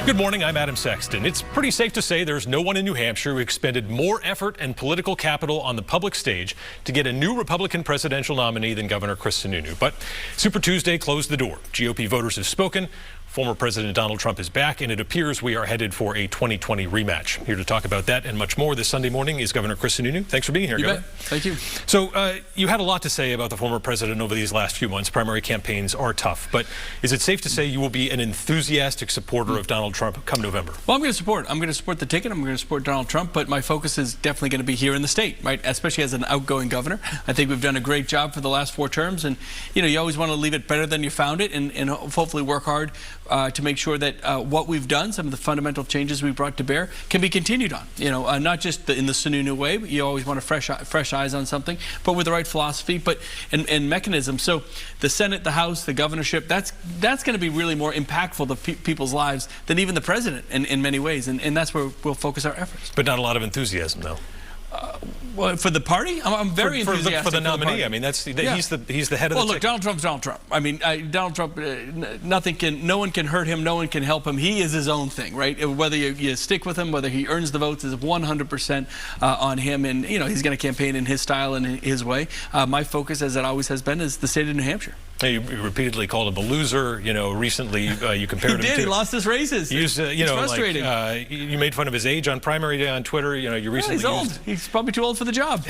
Good morning, I'm Adam Sexton. It's pretty safe to say there's no one in New Hampshire who expended more effort and political capital on the public stage to get a new Republican presidential nominee than Governor Chris Sununu. But Super Tuesday closed the door. GOP voters have spoken. Former President Donald Trump is back, and it appears we are headed for a 2020 rematch. Here to talk about that and much more this Sunday morning is Governor Chris Sununu. Thanks for being here, Governor. Thank you. So you had a lot to say about the former president over these last few months. Primary campaigns are tough, but is it safe to say you will be an enthusiastic supporter of Donald Trump come November? Well, I'm going to support the ticket. I'm going to support Donald Trump, but my focus is definitely going to be here in the state, right? Especially as an outgoing governor. I think we've done a great job for the last 4 terms, and you always want to leave it better than you found it, and hopefully work hard to make sure that what we've done, some of the fundamental changes we've brought to bear, can be continued on. Not just in the Sununu way, but you always want fresh eyes on something, but with the right philosophy, and mechanism. So the Senate, the House, the governorship, that's going to be really more impactful to people's lives than even the president in many ways, and that's where we'll focus our efforts. But not a lot of enthusiasm, though. Well, for the party, I'm very enthusiastic for the nominee. I mean, he's the head of the. Well, look, Donald Trump's Donald Trump. I mean, Donald Trump. No one can hurt him. No one can help him. He is his own thing, right? Whether you stick with him, whether he earns the votes, is 100% on him, and he's going to campaign in his style and his way. My focus, as it always has been, is the state of New Hampshire. You repeatedly called him a loser. Recently you compared him to. He lost his races. It's frustrating. You made fun of his age on primary day on Twitter. You recently. He's old. He's probably too old for the job.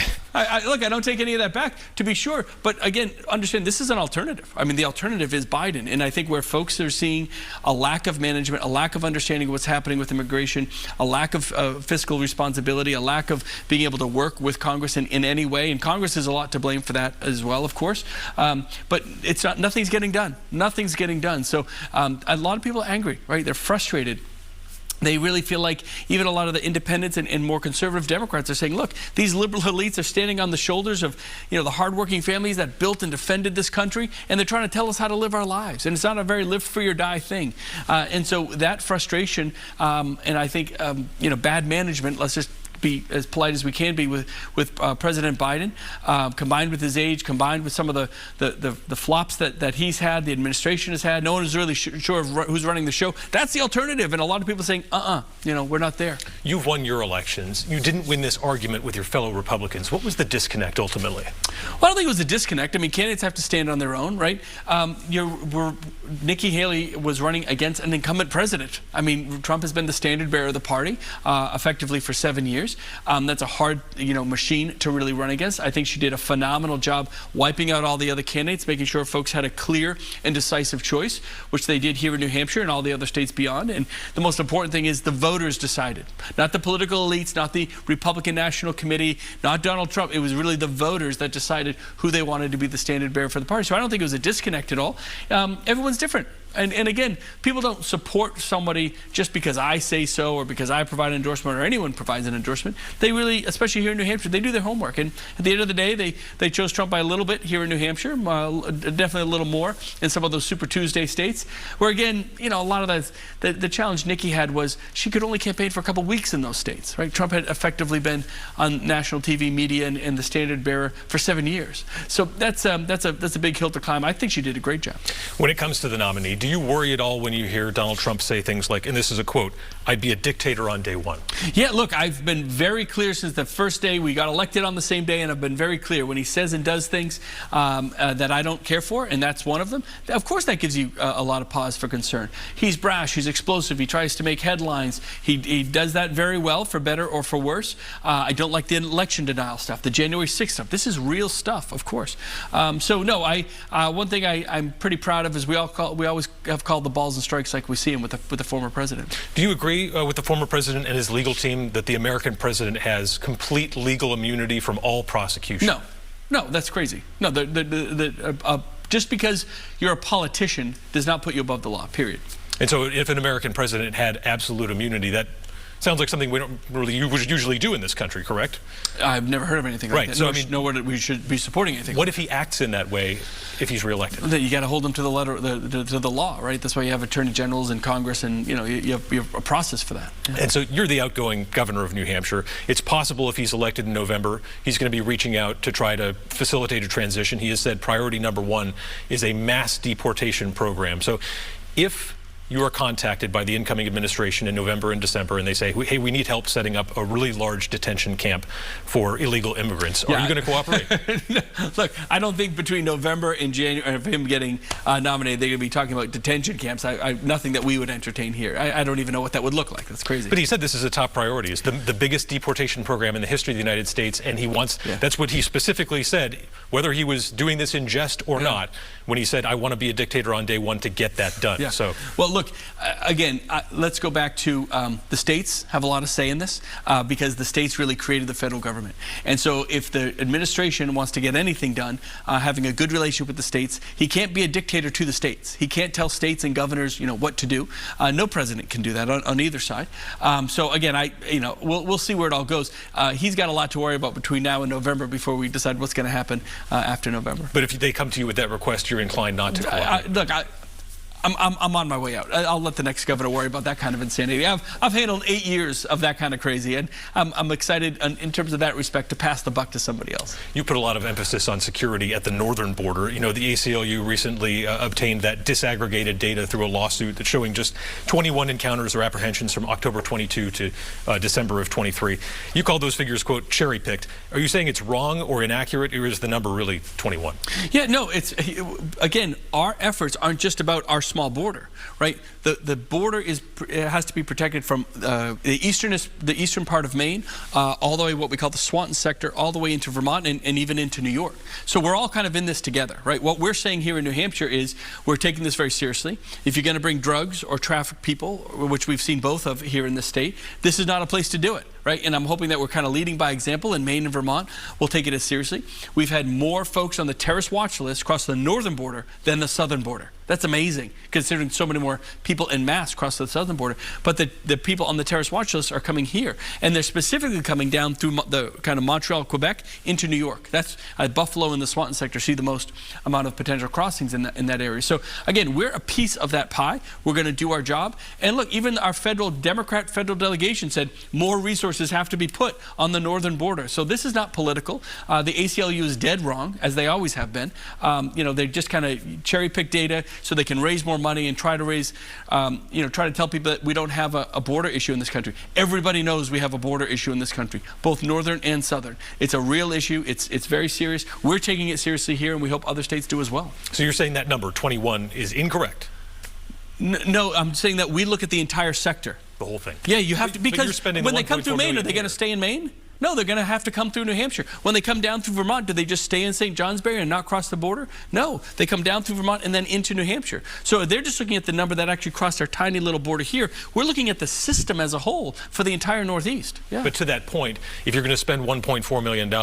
Look, I don't take any of that back, to be sure. But again, understand this is an alternative. I mean, the alternative is Biden, and I think where folks are seeing a lack of management, a lack of understanding of what's happening with immigration, a lack of fiscal responsibility, a lack of being able to work with Congress in any way, and Congress is a lot to blame for that as well, of course. But nothing's getting done. Nothing's getting done. So a lot of people are angry, right? They're frustrated. They really feel like even a lot of the independents and more conservative Democrats are saying, look, these liberal elites are standing on the shoulders of the hardworking families that built and defended this country, and they're trying to tell us how to live our lives. And it's not a very live free or die thing. And so that frustration and I think bad management, let's just be as polite as we can be with President Biden, combined with his age, combined with some of the flops that he's had, the administration has had. No one is really sure of who's running the show. That's the alternative, and a lot of people are saying, we're not there. You've won your elections. You didn't win this argument with your fellow Republicans. What was the disconnect ultimately? Well, I don't think it was a disconnect. I mean, candidates have to stand on their own, right? Nikki Haley was running against an incumbent president. I mean, Trump has been the standard bearer of the party effectively for 7 years. That's a hard, machine to really run against. I think she did a phenomenal job wiping out all the other candidates, making sure folks had a clear and decisive choice, which they did here in New Hampshire and all the other states beyond. And the most important thing is the voters decided, not the political elites, not the Republican National Committee, not Donald Trump. It was really the voters that decided who they wanted to be the standard bearer for the party. So I don't think it was a disconnect at all. Everyone's different. And again, people don't support somebody just because I say so or because I provide an endorsement or anyone provides an endorsement. They really, especially here in New Hampshire, they do their homework. And at the end of the day, they chose Trump by a little bit here in New Hampshire, definitely a little more in some of those Super Tuesday states, where again, a lot of the challenge Nikki had was she could only campaign for a couple weeks in those states, right? Trump had effectively been on national TV media and the standard bearer for 7 years. So that's a big hill to climb. I think she did a great job. When it comes to the nominee, do you worry at all when you hear Donald Trump say things like, and this is a quote, "I'd be a dictator on day one"? Yeah, look, I've been very clear since the first day we got elected on the same day, and I've been very clear when he says and does things that I don't care for, and that's one of them. Of course, that gives you a lot of pause for concern. He's brash, he's explosive, he tries to make headlines. He does that very well, for better or for worse. I don't like the election denial stuff, the January 6th stuff. This is real stuff, of course. So no, one thing I'm pretty proud of is we always have called the balls and strikes like we see him with the former president. Do you agree with the former president and his legal team that the American president has complete legal immunity from all prosecution? No, that's crazy. No, just because you're a politician does not put you above the law, period. And so if an American president had absolute immunity, that sounds like something we don't really usually do in this country, correct? I've never heard of anything like that. So nowhere that we should be supporting anything. What if he acts in that way if he's reelected? You got to hold him to the letter, to the law, right? That's why you have attorney generals in Congress, and you have a process for that. Yeah. And so you're the outgoing governor of New Hampshire. It's possible if he's elected in November, he's going to be reaching out to try to facilitate a transition. He has said priority number 1 is a mass deportation program. So if you are contacted by the incoming administration in November and December, and they say, hey, we need help setting up a really large detention camp for illegal immigrants. Are you going to cooperate? Look, I don't think between November and January of him getting nominated, they're going to be talking about detention camps. Nothing that we would entertain here. I don't even know what that would look like. That's crazy. But he said this is a top priority. It's the biggest deportation program in the history of the United States, and he wants, that's what he specifically said, whether he was doing this in jest or not, when he said, I want to be a dictator on day one to get that done. Yeah. So, well, look, again, let's go back to the states have a lot of say in this because the states really created the federal government. And so if the administration wants to get anything done, having a good relationship with the states, he can't be a dictator to the states. He can't tell states and governors, what to do. No president can do that on either side. So again, we'll see where it all goes. He's got a lot to worry about between now and November before we decide what's going to happen after November. But if they come to you with that request, you're inclined not to cooperate. Look, I'm on my way out. I'll let the next governor worry about that kind of insanity. I've handled 8 years of that kind of crazy, and I'm excited in terms of that respect to pass the buck to somebody else. You put a lot of emphasis on security at the northern border. The ACLU recently obtained that disaggregated data through a lawsuit that's showing just 21 encounters or apprehensions from October 22 to December of 23. You call those figures, quote, cherry-picked. Are you saying it's wrong or inaccurate, or is the number really 21? Yeah, no, again, our efforts aren't just about our small border, right? The border has to be protected from the eastern part of Maine, all the way what we call the Swanton sector, all the way into Vermont and even into New York. So we're all kind of in this together, right? What we're saying here in New Hampshire is we're taking this very seriously. If you're going to bring drugs or traffic people, which we've seen both of here in the state, this is not a place to do it. Right? And I'm hoping that we're kind of leading by example in Maine and Vermont. We'll take it as seriously. We've had more folks on the terrorist watch list across the northern border than the southern border. That's amazing, considering so many more people en masse across the southern border. But the people on the terrorist watch list are coming here. And they're specifically coming down through the kind of Montreal, Quebec, into New York. That's Buffalo and the Swanton sector see the most amount of potential crossings in that area. So, again, we're a piece of that pie. We're going to do our job. And look, even our Democrat federal delegation said more resources have to be put on the northern border. So this is not political. The ACLU is dead wrong, as they always have been. They just kind of cherry-pick data so they can raise more money and try to raise, try to tell people that we don't have a border issue in this country. Everybody knows we have a border issue in this country, both northern and southern. It's a real issue. It's very serious. We're taking it seriously here, and we hope other states do as well. So you're saying that number, 21, is incorrect? No, I'm saying that we look at the entire sector. The whole thing. Yeah, you have to, because when they come through Maine, are they going to stay in Maine? No, they're going to have to come through New Hampshire. When they come down through Vermont, do they just stay in St. Johnsbury and not cross the border? No, they come down through Vermont and then into New Hampshire. So they're just looking at the number that actually crossed our tiny little border here. We're looking at the system as a whole for the entire Northeast. Yeah. But to that point, if you're going to spend $1.4 million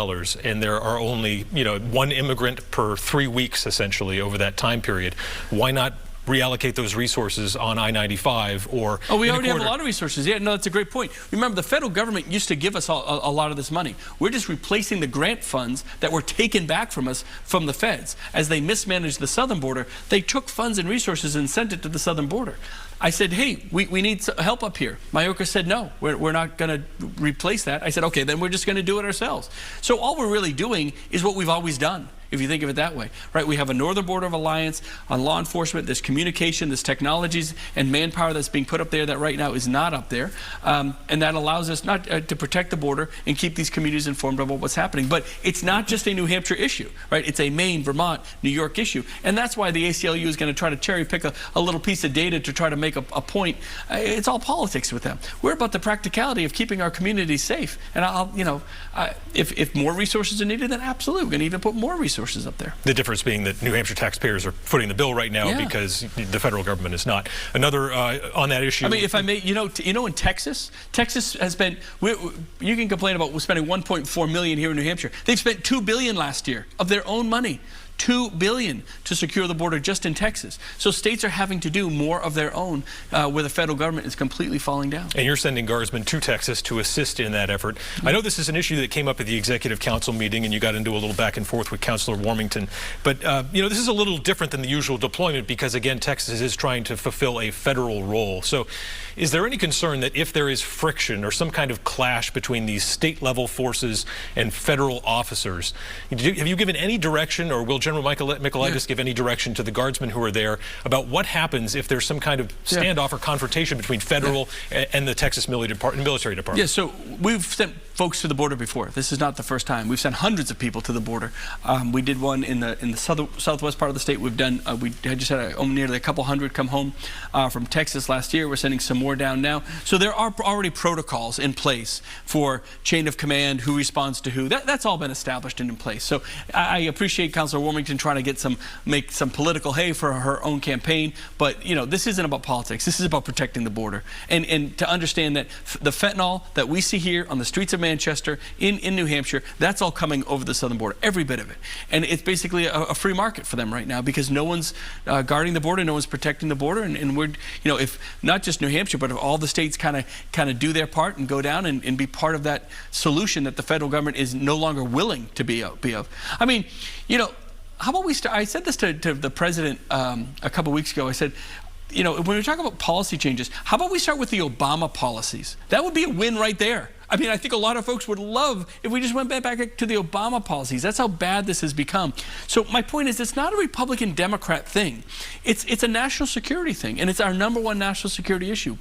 and there are only, one immigrant per 3 weeks, essentially, over that time period, why not reallocate those resources on I-95 or... Oh, we already have a lot of resources. Yeah, no, that's a great point. Remember, the federal government used to give us a lot of this money. We're just replacing the grant funds that were taken back from us from the feds. As they mismanaged the southern border, they took funds and resources and sent it to the southern border. I said, hey, we need help up here. Mayorkas said, no, we're not going to replace that. I said, okay, then we're just going to do it ourselves. So all we're really doing is what we've always done, if you think of it that way, right? We have a northern border of alliance on law enforcement. There's communication, there's technologies and manpower that's being put up there that right now is not up there. And that allows us not to protect the border and keep these communities informed about what's happening. But it's not just a New Hampshire issue, right? It's a Maine, Vermont, New York issue. And that's why the ACLU is going to try to cherry pick a little piece of data to try to make a point. It's all politics with them. We're about the practicality of keeping our communities safe. And if more resources are needed, then absolutely, we're going to even put more resources up there. The difference being that New Hampshire taxpayers are footing the bill right now because the federal government is not. Another on that issue. I mean, if I may, in Texas has spent. You can complain about we're spending $1.4 million here in New Hampshire. They've spent $2 billion last year of their own money. $2 billion to secure the border just in Texas. So states are having to do more of their own where the federal government is completely falling down. And you're sending guardsmen to Texas to assist in that effort. I know this is an issue that came up at the Executive Council meeting and you got into a little back and forth with Councilor Warmington. But, this is a little different than the usual deployment because, again, Texas is trying to fulfill a federal role. So is there any concern that if there is friction or some kind of clash between these state-level forces and federal officers, have you given any direction or will General General Michaelides give any direction to the guardsmen who are there about what happens if there's some kind of standoff or confrontation between federal and the Texas military department? Yeah, so we've sent folks to the border before. This is not the first time. We've sent hundreds of people to the border. We did one in the southwest part of the state. We've done. We just had nearly a couple hundred come home from Texas last year. We're sending some more down now. So there are already protocols in place for chain of command, who responds to who. That's all been established and in place. So I appreciate Councilor Warmington trying to make some political hay for her own campaign. But this isn't about politics. This is about protecting the border and to understand that the fentanyl that we see here on the streets of Manchester, in New Hampshire, that's all coming over the southern border, every bit of it. And it's basically a free market for them right now because no one's guarding the border, no one's protecting the border, and we're, if not just New Hampshire, but if all the states kind of do their part and go down and be part of that solution that the federal government is no longer willing to be of. I mean, how about we start? I said this to the president a couple weeks ago. I said, when we talk about policy changes, how about we start with the Obama policies? That would be a win right there. I mean, I think a lot of folks would love if we just went back to the Obama policies. That's how bad this has become. So my point is, it's not a Republican-Democrat thing. It's a national security thing, and it's our #1 national security issue.